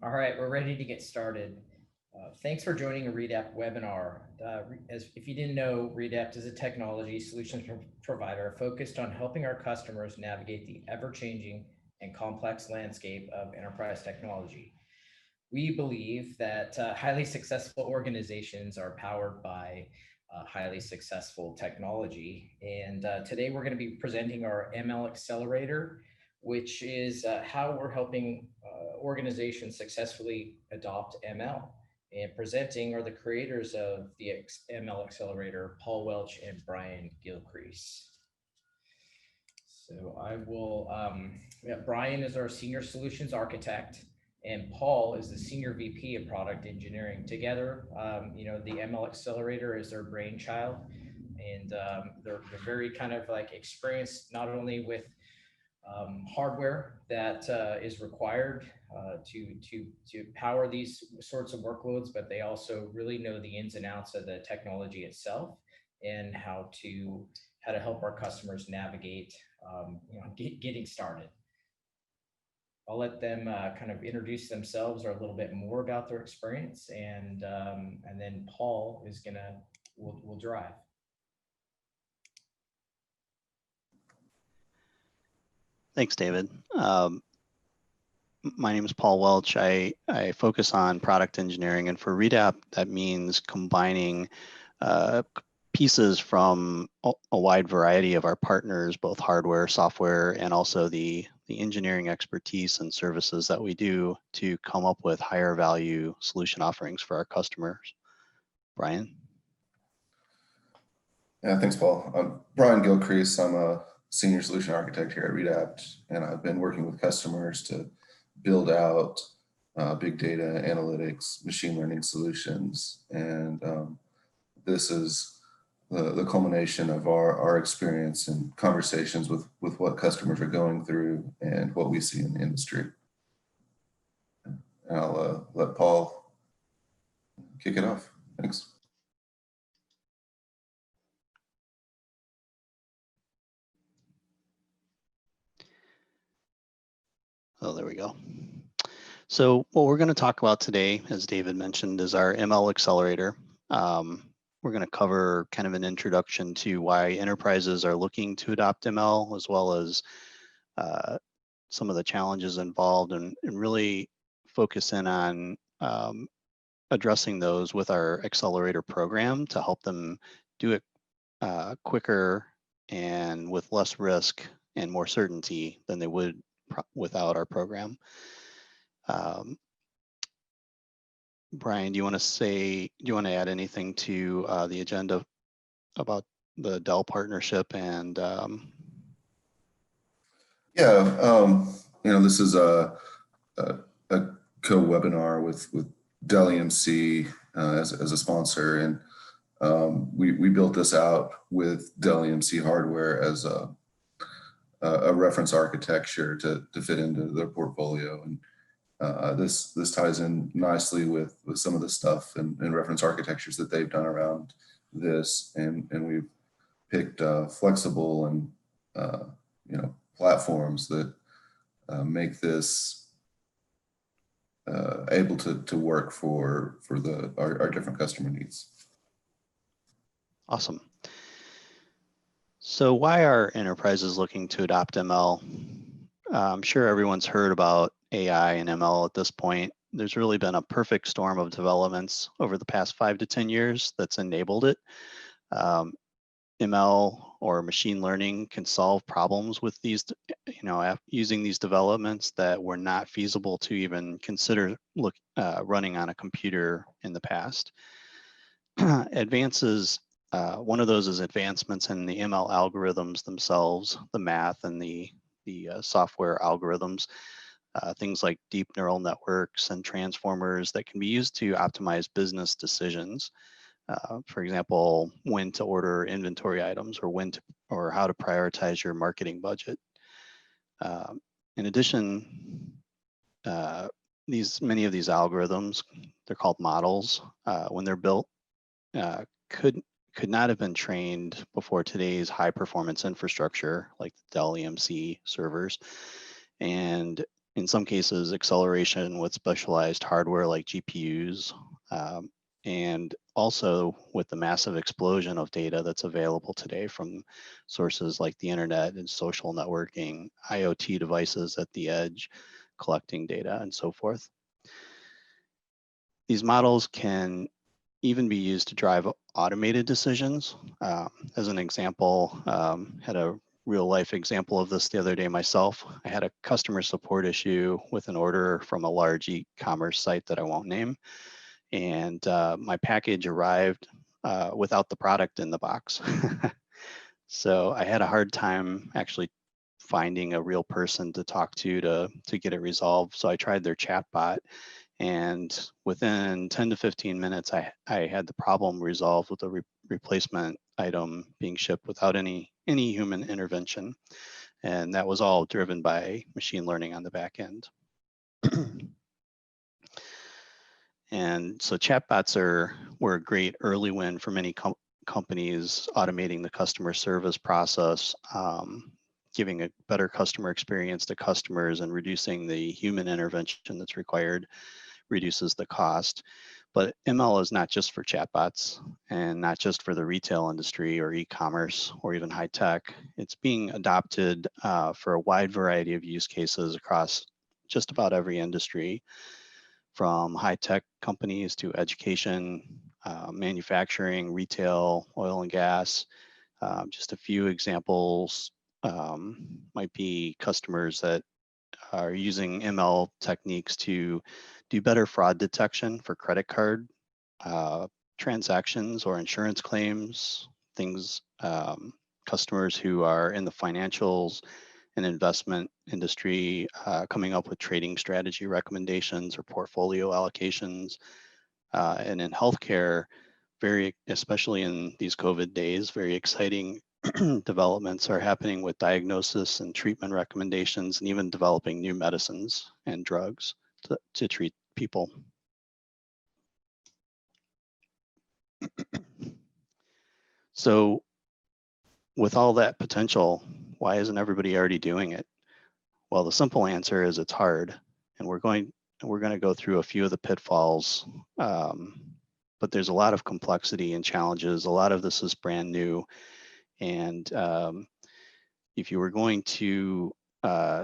All right, we're ready to get started. Thanks for joining a Redapt webinar. If you didn't know, Redapt is a technology solutions provider focused on helping our customers navigate the ever-changing and complex landscape of enterprise technology. We believe that highly successful organizations are powered by highly successful technology. And today we're going to be presenting our ML Accelerator, which is how we're helping organizations successfully adopt ML. And presenting are the creators of the ML Accelerator, Paul Welch and Bryan Gilcrease. So I will, Bryan is our Senior Solutions Architect, and Paul is the Senior VP of Product Engineering. Together, the ML Accelerator is their brainchild, and they're very kind of like experienced not only with hardware that is required to power these sorts of workloads, but they also really know the ins and outs of the technology itself and how to help our customers navigate getting started. I'll let them kind of introduce themselves or a little bit more about their experience, and then Paul is will drive. Thanks, David. My name is Paul Welch. I focus on product engineering, and for Redapt, that means combining pieces from a wide variety of our partners, both hardware, software, and also the engineering expertise and services that we do to come up with higher value solution offerings for our customers. Bryan? Yeah, thanks, Paul. I'm Bryan Gilcrease. I'm a Senior Solution Architect here at Redapt, and I've been working with customers to build out big data analytics, machine learning solutions. And this is the culmination of our experience and conversations with what customers are going through and what we see in the industry. And I'll let Paul kick it off. Thanks. Oh, there we go. So what we're going to talk about today, as David mentioned, is our ML Accelerator. We're going to cover kind of an introduction to why enterprises are looking to adopt ML, as well as some of the challenges involved, and really focus in on addressing those with our accelerator program to help them do it quicker and with less risk and more certainty than they would without our program. Bryan, do you want to add anything to the agenda about the Dell partnership and? This is a co-webinar with Dell EMC as a sponsor, and we built this out with Dell EMC hardware as a reference architecture to fit into their portfolio. And this ties in nicely with some of the stuff and reference architectures that they've done around this, and we've picked flexible and platforms that make this able to work for our different customer needs. Awesome. So why are enterprises looking to adopt ML? I'm sure everyone's heard about AI and ML at this point. There's really been a perfect storm of developments over the past 5 to 10 years that's enabled it. ML or machine learning can solve problems with these, using these developments that were not feasible to even consider running on a computer in the past. Advances, one of those is advancements in the ML algorithms themselves, the math and the software algorithms, things like deep neural networks and transformers that can be used to optimize business decisions. For example, when to order inventory items or how to prioritize your marketing budget. In addition, many of these algorithms, they're called models, when they're built, could not have been trained before today's high performance infrastructure like the Dell EMC servers. And in some cases, acceleration with specialized hardware like GPUs, and also with the massive explosion of data that's available today from sources like the internet and social networking, IoT devices at the edge, collecting data and so forth. These models can even be used to drive automated decisions. As an example, had a real life example of this the other day myself. I had a customer support issue with an order from a large e-commerce site that I won't name. And my package arrived without the product in the box. So I had a hard time actually finding a real person to talk to get it resolved. So I tried their chat bot, and within 10 to 15 minutes, I had the problem resolved with a replacement item being shipped without any human intervention. And that was all driven by machine learning on the back end. And so chatbots were a great early win for many companies, automating the customer service process, giving a better customer experience to customers, and reducing the human intervention that's required, reduces the cost. But ML is not just for chatbots and not just for the retail industry or e-commerce or even high tech. It's being adopted for a wide variety of use cases across just about every industry, from high tech companies to education, manufacturing, retail, oil and gas. Just a few examples might be customers that are using ML techniques to do better fraud detection for credit card transactions or insurance claims, customers who are in the financials and investment industry, coming up with trading strategy recommendations or portfolio allocations. And in healthcare, especially in these COVID days, very exciting developments are happening with diagnosis and treatment recommendations, and even developing new medicines and drugs to treat people. So with all that potential, why isn't everybody already doing it? Well, the simple answer is it's hard, and we're going to go through a few of the pitfalls, but there's a lot of complexity and challenges. A lot of this is brand new, and if you were going to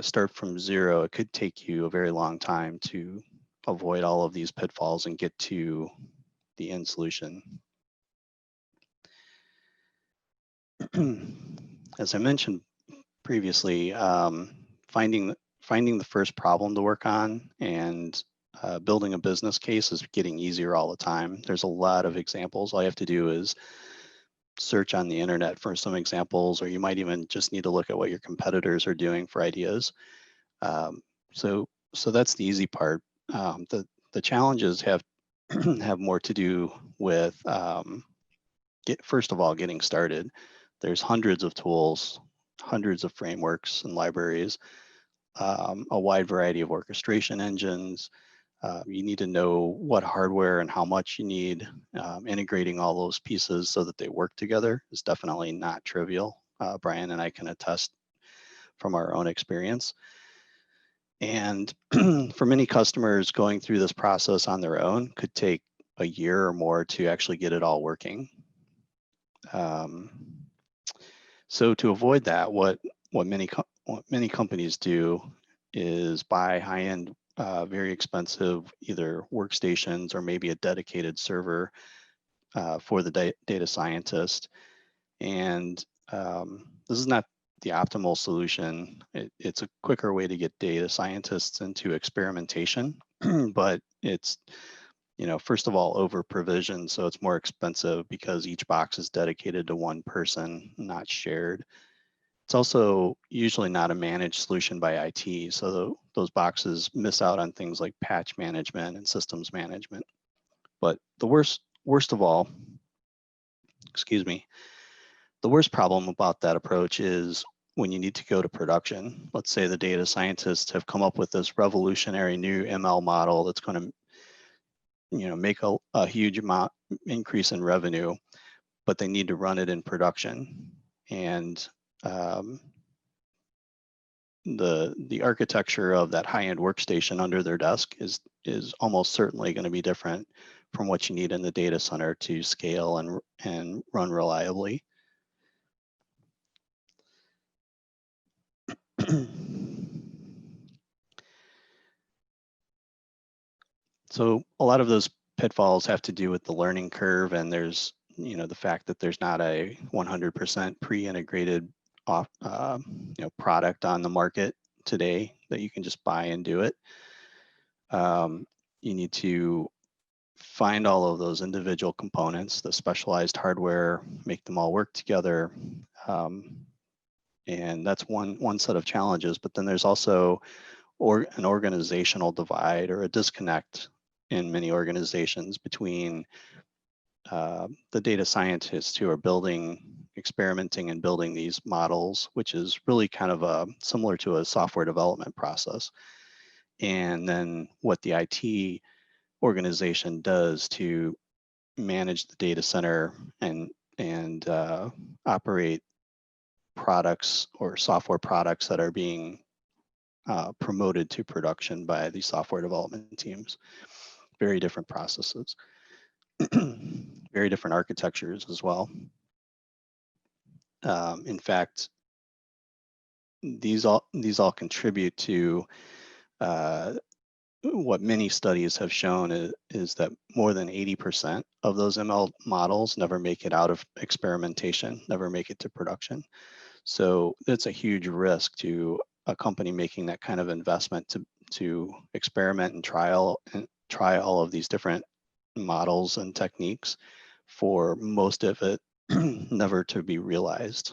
start from zero, it could take you a very long time to avoid all of these pitfalls and get to the end solution. As I mentioned previously, finding the first problem to work on and building a business case is getting easier all the time. There's a lot of examples. All you have to do is search on the internet for some examples, or you might even just need to look at what your competitors are doing for ideas. So that's the easy part. The challenges have more to do with first of all getting started. There's hundreds of tools, hundreds of frameworks and libraries, a wide variety of orchestration engines. You need to know what hardware and how much you need. Integrating all those pieces so that they work together is definitely not trivial. Bryan and I can attest from our own experience. And for many customers, going through this process on their own could take a year or more to actually get it all working. So to avoid that, what many companies do is buy high-end, very expensive either workstations or maybe a dedicated server for the data scientist. And this is not the optimal solution. It's a quicker way to get data scientists into experimentation, but it's, first of all, over provisioned, so it's more expensive because each box is dedicated to one person, not shared. It's also usually not a managed solution by IT, so those boxes miss out on things like patch management and systems management. But the worst of all, the worst problem about that approach is when you need to go to production. Let's say the data scientists have come up with this revolutionary new ML model that's going to make a huge amount increase in revenue, but they need to run it in production. And the architecture of that high-end workstation under their desk is almost certainly going to be different from what you need in the data center to scale and run reliably. So a lot of those pitfalls have to do with the learning curve, and there's, you know, the fact that there's not a 100% pre-integrated product on the market today that you can just buy and do it. You need to find all of those individual components, the specialized hardware, make them all work together. And that's one set of challenges, but then there's also an organizational divide or a disconnect in many organizations between the data scientists who are experimenting and building these models, which is really kind of similar to a software development process. And then what the IT organization does to manage the data center and operate products or software products that are being promoted to production by the software development teams. Very different processes, very different architectures as well. In fact, these all contribute to what many studies have shown is that more than 80% of those ML models never make it out of experimentation, never make it to production. So it's a huge risk to a company making that kind of investment to experiment and try all of these different models and techniques for most of it never to be realized.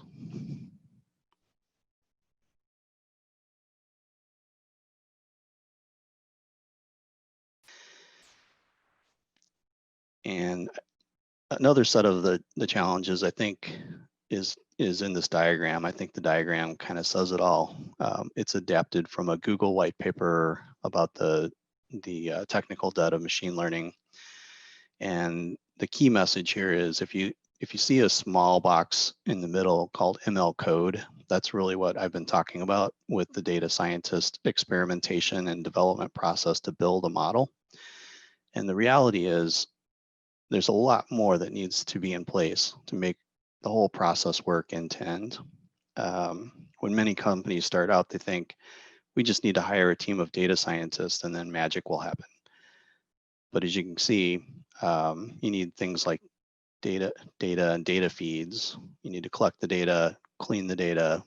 And another set of the challenges, I think, is in this diagram. I think the diagram kind of says it all. It's adapted from a Google white paper about the technical debt of machine learning. And the key message here is if you see a small box in the middle called ML code, that's really what I've been talking about with the data scientist experimentation and development process to build a model. And the reality is there's a lot more that needs to be in place to make the whole process work end to end. When many companies start out, they think we just need to hire a team of data scientists and then magic will happen. But as you can see, you need things like data and data feeds. You need to collect the data, clean the data,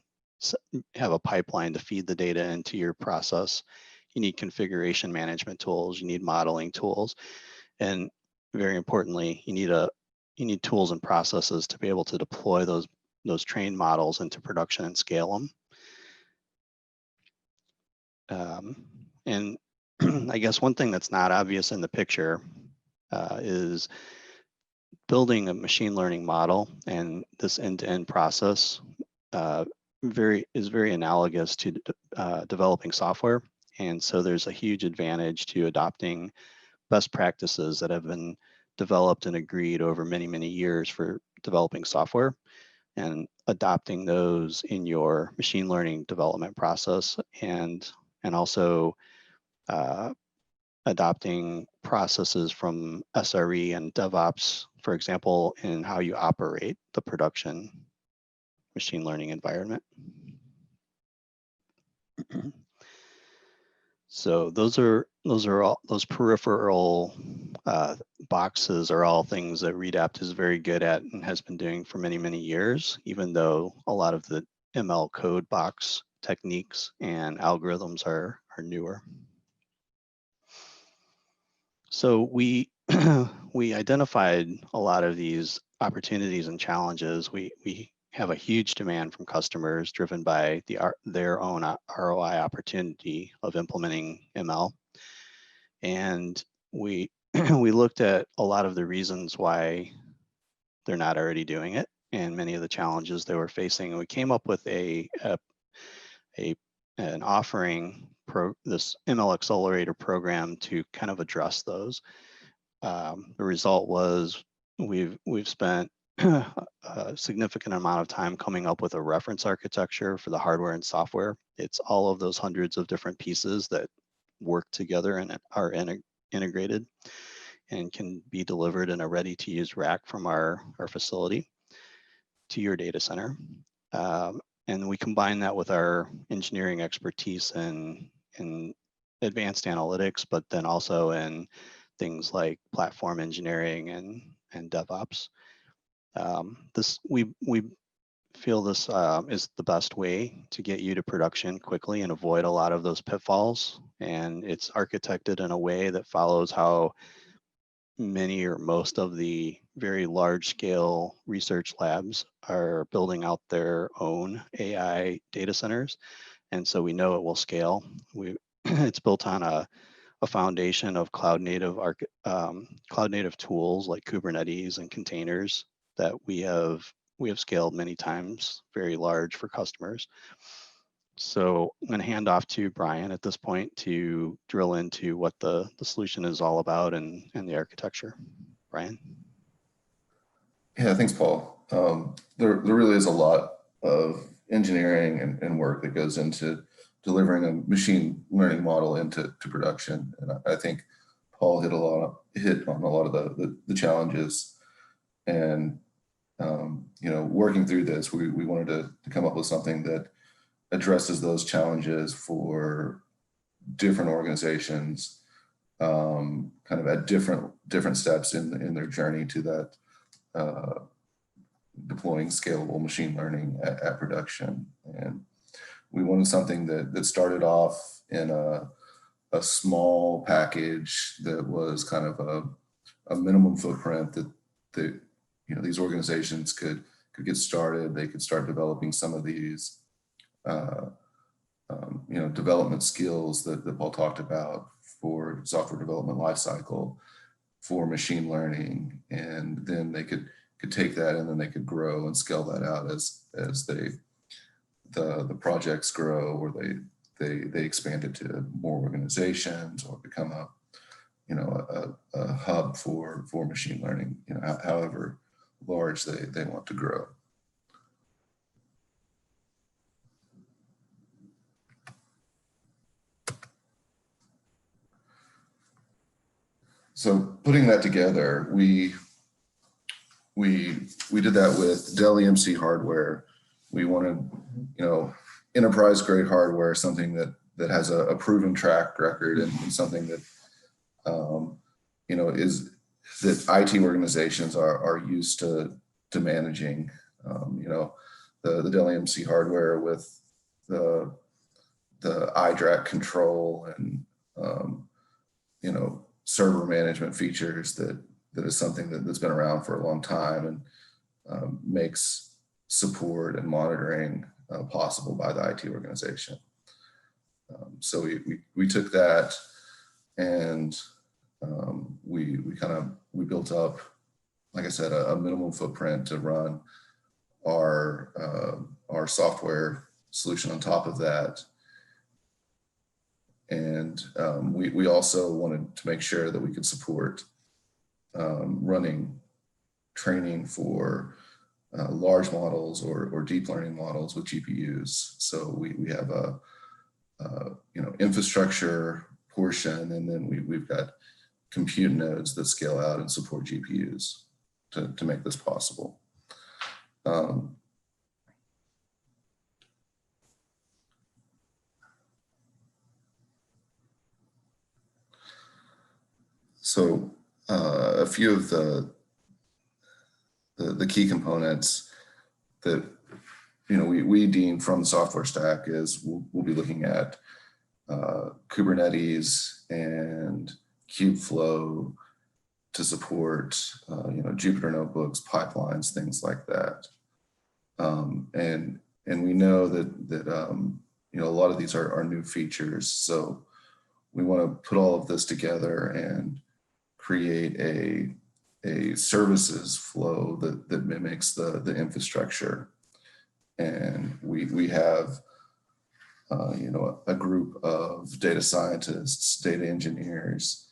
have a pipeline to feed the data into your process. You need configuration management tools. You need modeling tools, and very importantly, you need tools and processes to be able to deploy those trained models into production and scale them. And I guess one thing that's not obvious in the picture is building a machine learning model, and this end-to-end process is very analogous to developing software. And so there's a huge advantage to adopting best practices that have been developed and agreed over many, many years for developing software, and adopting those in your machine learning development process, and also adopting processes from SRE and DevOps, for example, in how you operate the production machine learning environment. So those peripheral boxes are all things that Redapt is very good at and has been doing for many, many years, even though a lot of the ML code box techniques and algorithms are newer. So we identified a lot of these opportunities and challenges. We have a huge demand from customers driven by their own ROI opportunity of implementing ML. And we looked at a lot of the reasons why they're not already doing it and many of the challenges they were facing. And we came up with an offering, this ML Accelerator program, to kind of address those. The result was we've spent a significant amount of time coming up with a reference architecture for the hardware and software. It's all of those hundreds of different pieces that work together and are integrated and can be delivered in a ready-to-use rack from our facility to your data center. And we combine that with our engineering expertise in advanced analytics, but then also in things like platform engineering and DevOps. We feel this is the best way to get you to production quickly and avoid a lot of those pitfalls. And it's architected in a way that follows how many or most of the very large scale research labs are building out their own AI data centers. And so we know it will scale. It's built on a foundation of cloud native tools like Kubernetes and containers that we have scaled many times, very large for customers. So I'm going to hand off to Bryan at this point to drill into what the solution is all about and the architecture. Bryan. Yeah, thanks, Paul. There really is a lot of engineering and work that goes into delivering a machine learning model into production. And I think Paul hit on a lot of the challenges. And working through this, we wanted to come up with something that addresses those challenges for different organizations, kind of at different steps in their journey to that deploying scalable machine learning at production. And we wanted something that started off in a small package that was kind of a minimum footprint that these organizations could get started. They could start developing some of these development skills that Paul talked about for software development lifecycle, for machine learning, and then they could take that and then they could grow and scale that out as the projects grow, or they expand it to more organizations or become a hub for machine learning, however large they want to grow. So putting that together, we did that with Dell EMC hardware. We wanted, enterprise grade hardware, something that has a proven track record and something that, is that IT organizations are used to managing. The Dell EMC hardware with the iDRAC control and server management features that is something that's been around for a long time and makes support and monitoring possible by the IT organization. So we took that and we built up, like I said, a minimum footprint to run our software solution on top of that. And we also wanted to make sure that we could support running training for large models or deep learning models with GPUs. So we have a infrastructure portion, and then we've got compute nodes that scale out and support GPUs to make this possible. So a few of the key components that we deem from the software stack is we'll be looking at Kubernetes and Kubeflow to support Jupyter notebooks, pipelines, things like that. And we know that a lot of these are new features, so we want to put all of this together and create a services flow that mimics the infrastructure. And we have a group of data scientists, data engineers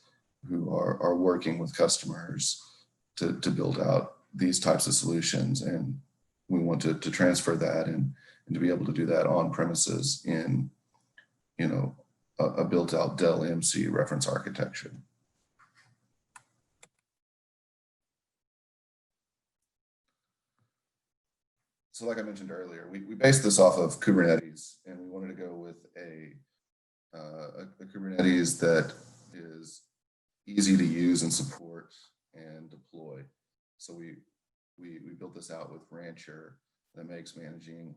who are working with customers to build out these types of solutions, and we want to transfer that and to be able to do that on premises in, you know, a built-out Dell EMC reference architecture. So like I mentioned earlier, we based this off of Kubernetes, and we wanted to go with a Kubernetes that is easy to use and support and deploy. So we built this out with Rancher that makes managing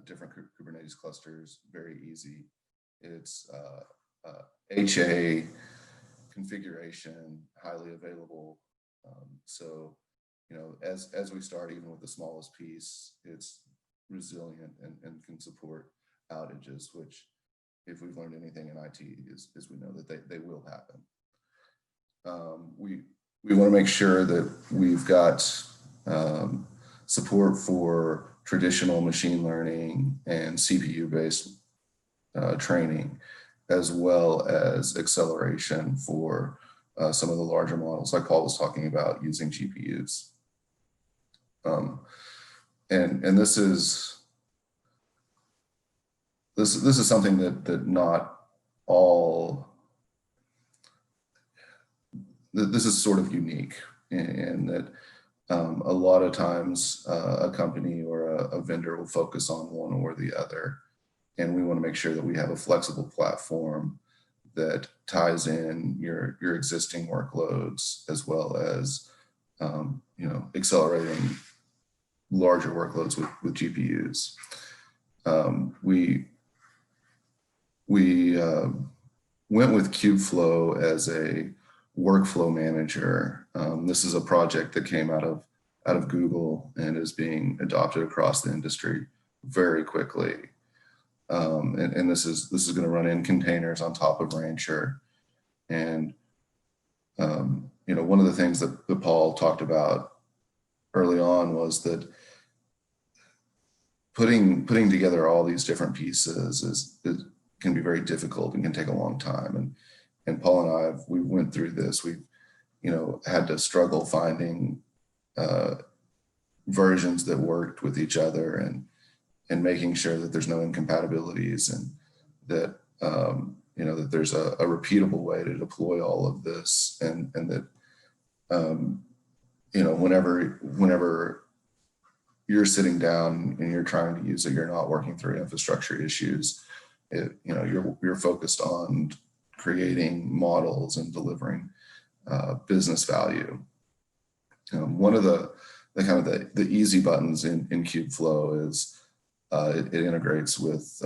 different Kubernetes clusters very easy. It's HA configuration, highly available. So, you know, as we start, even with the smallest piece, it's resilient and can support outages, which, if we've learned anything in IT, is we know that they will happen. We want to make sure that we've got support for traditional machine learning and CPU-based training, as well as acceleration for some of the larger models, like Paul was talking about, using GPUs. And this is something that not all, this is sort of unique in that a lot of times a company or a vendor will focus on one or the other. And we want to make sure that we have a flexible platform that ties in your existing workloads, as well as you know, accelerating larger workloads with GPUs. We went with Kubeflow as a workflow manager. This is a project that came out of Google and is being adopted across the industry very quickly. And this is going to run in containers on top of Rancher. And you know, one of the things that Paul talked about early on was that putting together all these different pieces can be very difficult and can take a long time. And Paul and we went through this. We've, you know, had to struggle finding versions that worked with each other, and making sure that there's no incompatibilities, and that you know, that there's a repeatable way to deploy all of this, and that you know, whenever you're sitting down and you're trying to use it, you're not working through infrastructure issues. You know, you're focused on creating models and delivering business value. One of the kind of the easy buttons in Kubeflow is it integrates with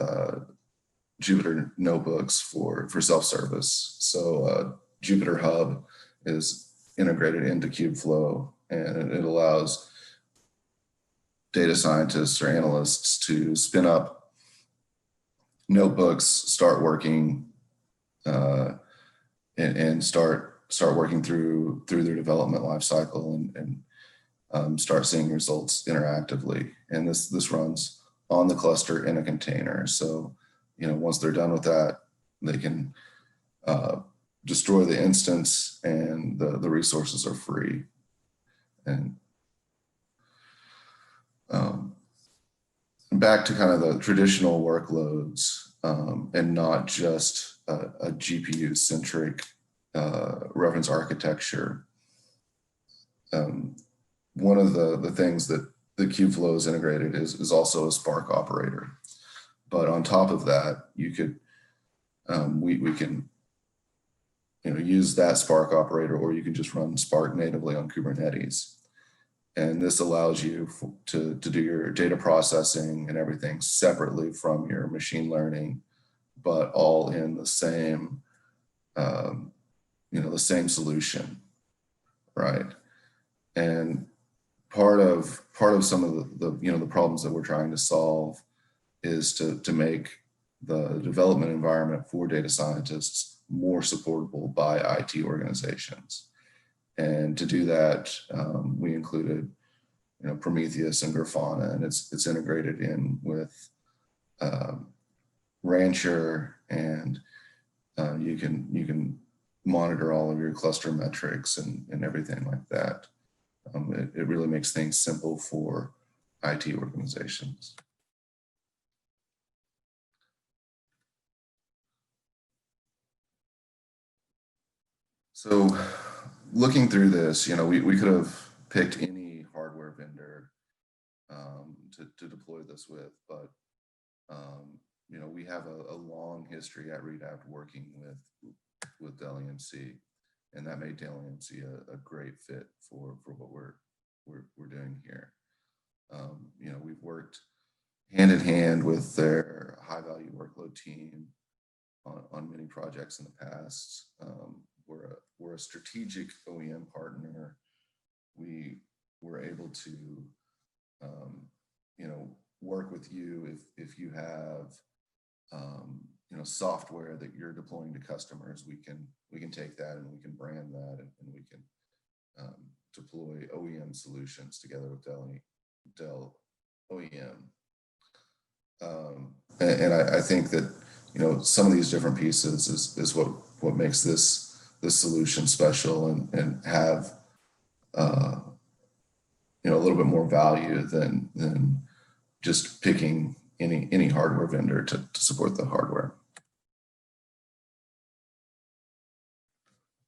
Jupyter notebooks for self-service. So Jupyter Hub is integrated into Kubeflow, and it allows data scientists or analysts to spin up notebooks, start working, and start working through their development lifecycle, and start seeing results interactively. And this runs on the cluster in a container. So, you know, once they're done with that, they can destroy the instance, and the resources are free. And back to kind of the traditional workloads, and not just a GPU-centric reference architecture. One of the things that the Kubeflow is integrated is also a Spark operator. But on top of that, you could we can, you know, use that Spark operator, or you can just run Spark natively on Kubernetes. And this allows you to do your data processing and everything separately from your machine learning, but all in the same, you know, the same solution, right? And part of some of the you know, the problems that we're trying to solve is to make the development environment for data scientists more supportable by IT organizations. And to do that, we included, you know, Prometheus and Grafana, and it's integrated in with Rancher, and you can monitor all of your cluster metrics and everything like that. It really makes things simple for IT organizations. So looking through this, we could have picked any hardware vendor to deploy this with, but we have a long history at Redapt working with Dell EMC, and that made Dell EMC a great fit for what we're doing here. We've worked hand in hand with their high value workload team on many projects in the past. We're a strategic OEM partner. We were able to work with you if you have software that you're deploying to customers. We can take that and we can brand that, and we can deploy OEM solutions together with Dell OEM. And I think that some of these different pieces is what makes this solution special and have a little bit more value than just picking any hardware vendor to support the hardware.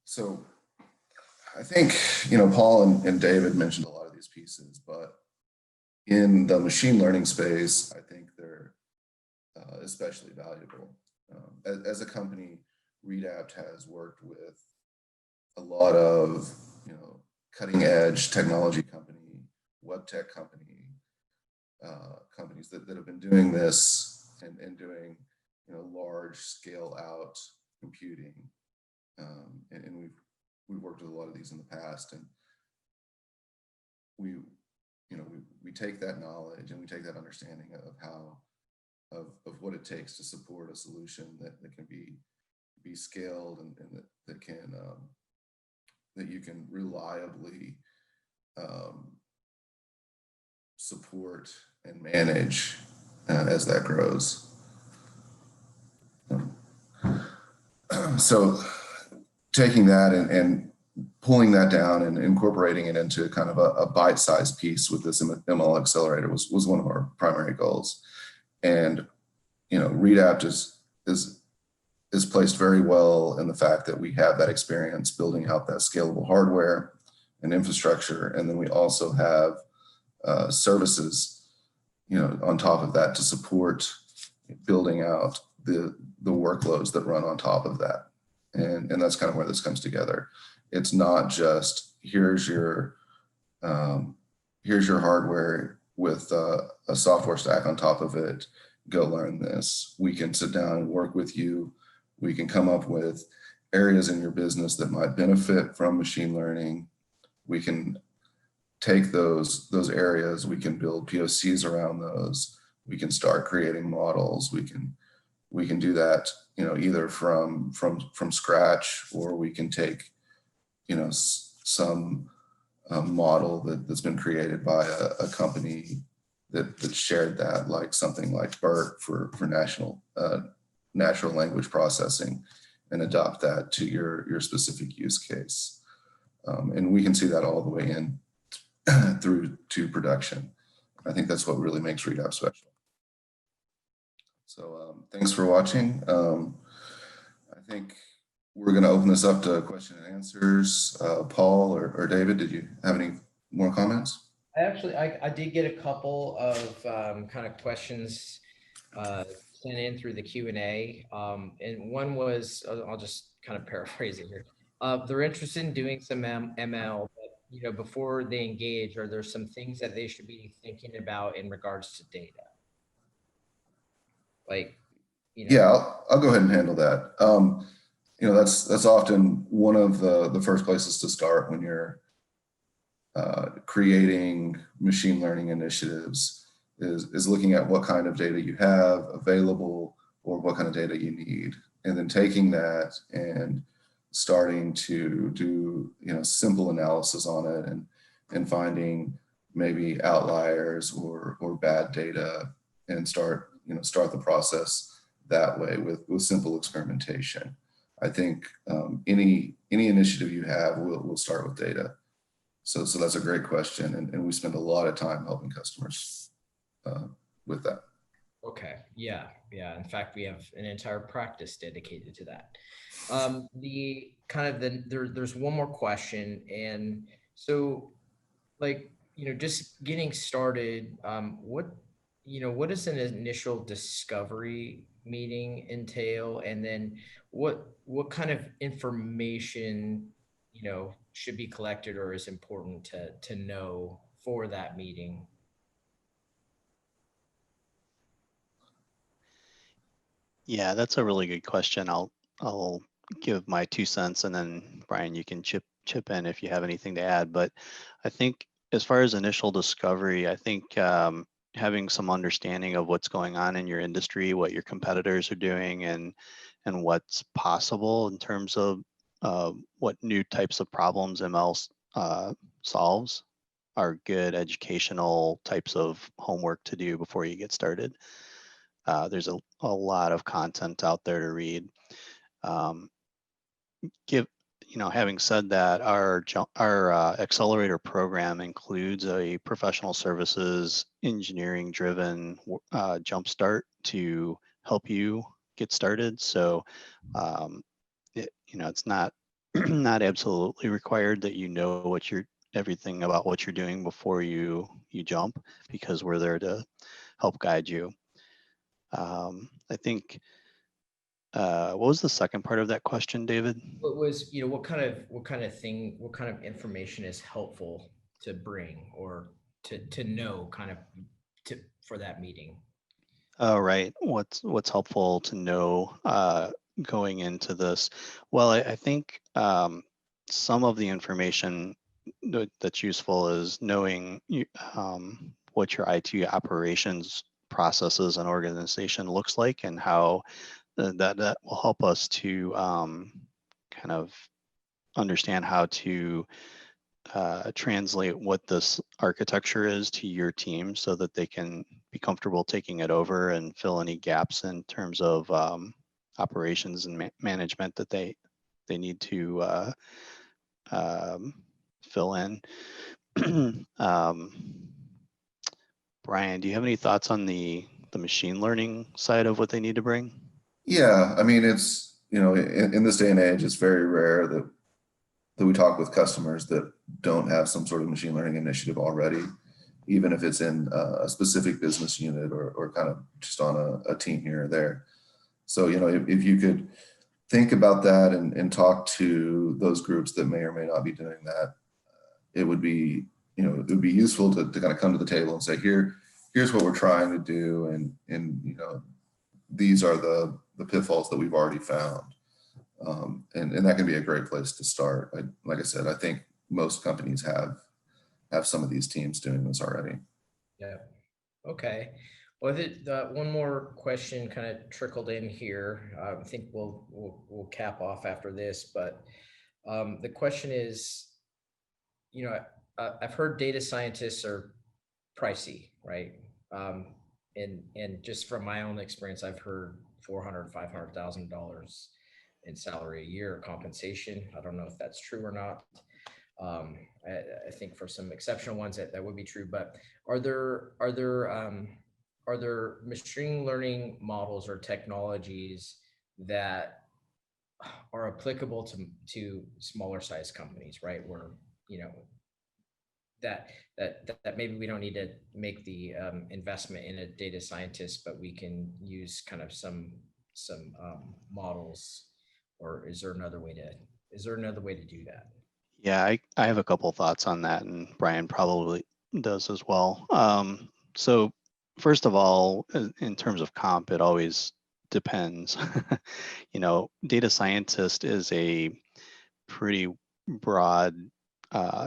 So I think Paul and David mentioned a lot of these pieces, but in the machine learning space, I think they're especially valuable. As a company, Redapt has worked with a lot of cutting edge technology company, web tech companies that have been doing this and doing large scale out computing, and we've worked with a lot of these in the past, and we take that knowledge and we take that understanding of what it takes to support a solution that can be scaled and that you can reliably support and manage as that grows. So taking that and pulling that down and incorporating it into kind of a bite-sized piece with this ML Accelerator was one of our primary goals. And Redapt is placed very well in the fact that we have that experience building out that scalable hardware and infrastructure, and then we also have services on top of that to support building out the workloads that run on top of that. And that's kind of where this comes together. It's not just here's your hardware with a software stack on top of it, go learn this. We can sit down and work with you. We can come up with areas in your business that might benefit from machine learning. We can take those areas, we can build POCs around those. We can start creating models. We can do that, either from scratch, or we can take, some model that's been created by a company that shared that, like something like BERT for natural language processing, and adopt that to your specific use case. And we can see that all the way in through to production. I think that's what really makes Redapt special. So thanks for watching. I think we're going to open this up to question and answers. Paul or David, did you have any more comments? I did get a couple of kind of questions sent in through the Q&A. And one was, I'll just kind of paraphrase it here. They're interested in doing some ML, but before they engage, are there some things that they should be thinking about in regards to data? Yeah, I'll go ahead and handle that. That's often one of the first places to start when you're creating machine learning initiatives is looking at what kind of data you have available or what kind of data you need, and then taking that and starting to do simple analysis on it and finding maybe outliers or bad data, and start the process that way with simple experimentation. I think any initiative you have will start with data. So that's a great question, and we spend a lot of time helping customers with that. Okay. Yeah. Yeah. In fact, we have an entire practice dedicated to that. There's one more question. And so like, just getting started, what does an initial discovery meeting entail? And then what kind of information, should be collected or is important to know for that meeting? Yeah, that's a really good question. I'll give my 2 cents, and then Brian, you can chip in if you have anything to add. But I think as far as initial discovery, I think having some understanding of what's going on in your industry, what your competitors are doing, and what's possible in terms of what new types of problems ML solves are good educational types of homework to do before you get started. There's a lot of content out there to read. Having said that, our accelerator program includes a professional services engineering driven jumpstart to help you get started. So it's not not absolutely required that you know everything about what you're doing before you jump, because we're there to help guide you. I think, what was the second part of that question, David? What was, what kind of information is helpful to bring or to know for that meeting? Oh, right. What's helpful to know going into this? Well, I think some of the information that's useful is knowing what your IT operations processes and organization looks like, and how that will help us to kind of understand how to translate what this architecture is to your team, so that they can be comfortable taking it over and fill any gaps in terms of operations and management that they need to fill in. Brian, do you have any thoughts on the machine learning side of what they need to bring? Yeah, I mean, it's, in this day and age, it's very rare that we talk with customers that don't have some sort of machine learning initiative already, even if it's in a specific business unit or kind of just on a team here or there. So, if you could think about that and talk to those groups that may or may not be doing that, it would be, it would be useful to kind of come to the table and say, here's what we're trying to do. And these are the pitfalls that we've already found. And that can be a great place to start. Like I said, I think most companies have some of these teams doing this already. Yeah. Okay. Well, one more question kind of trickled in here. I think we'll cap off after this, but the question is, I've heard data scientists are pricey, right? And just from my own experience, I've heard $400,000, $500,000 in salary a year compensation. I don't know if that's true or not. I think for some exceptional ones that would be true, but are there machine learning models or technologies that are applicable to smaller size companies, right? Where, that maybe we don't need to make the investment in a data scientist, but we can use kind of some models, or is there another way to do that? Yeah, I have a couple of thoughts on that, and Brian probably does as well. So first of all, in terms of comp, it always depends. Data scientist is a pretty broad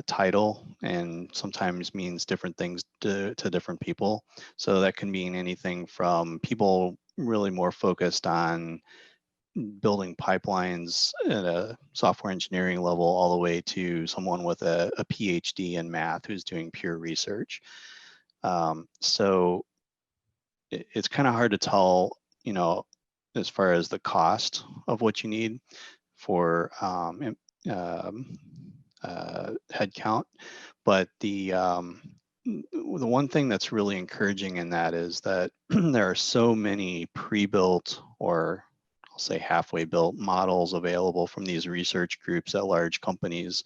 title, and sometimes means different things to different people. So that can mean anything from people really more focused on building pipelines at a software engineering level, all the way to someone with a PhD in math who's doing pure research. So it's kind of hard to tell, as far as the cost of what you need for headcount. But the one thing that's really encouraging in that is that there are so many pre-built, or I'll say halfway built, models available from these research groups at large companies,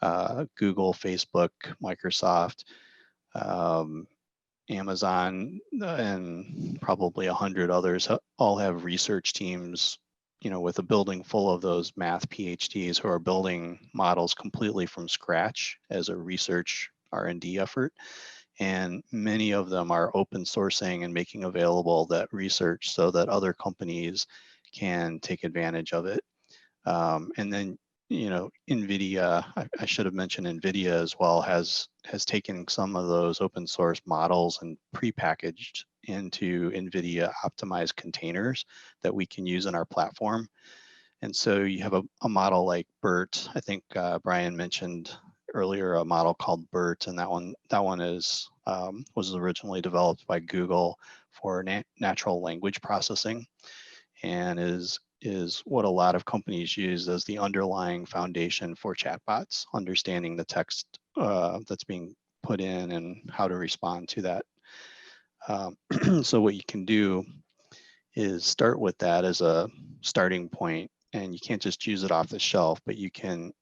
Google, Facebook, Microsoft, Amazon, and probably 100 others all have research teams, with a building full of those math PhDs who are building models completely from scratch as a research R&D effort. And many of them are open sourcing and making available that research so that other companies can take advantage of it. And then, NVIDIA, I should have mentioned NVIDIA as well, has taken some of those open source models and prepackaged into NVIDIA optimized containers that we can use in our platform. And so you have a model like BERT. I think Bryan mentioned earlier a model called BERT, and that one is was originally developed by Google for natural language processing, and is what a lot of companies use as the underlying foundation for chatbots, understanding the text that's being put in and how to respond to that. So what you can do is start with that as a starting point, and you can't just use it off the shelf, but you can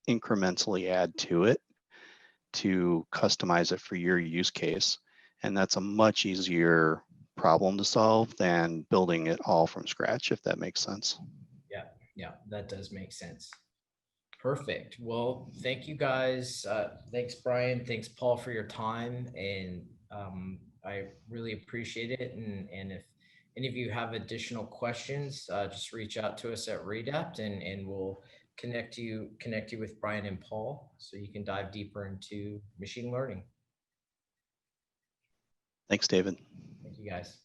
incrementally add to it to customize it for your use case. And that's a much easier problem to solve than building it all from scratch, if that makes sense. Yeah, that does make sense. Perfect. Well, thank you guys. Thanks, Bryan. Thanks, Paul, for your time. And I really appreciate it. And if any of you have additional questions, just reach out to us at Redapt, and we'll connect you with Bryan and Paul so you can dive deeper into machine learning. Thanks, David. Thank you, guys.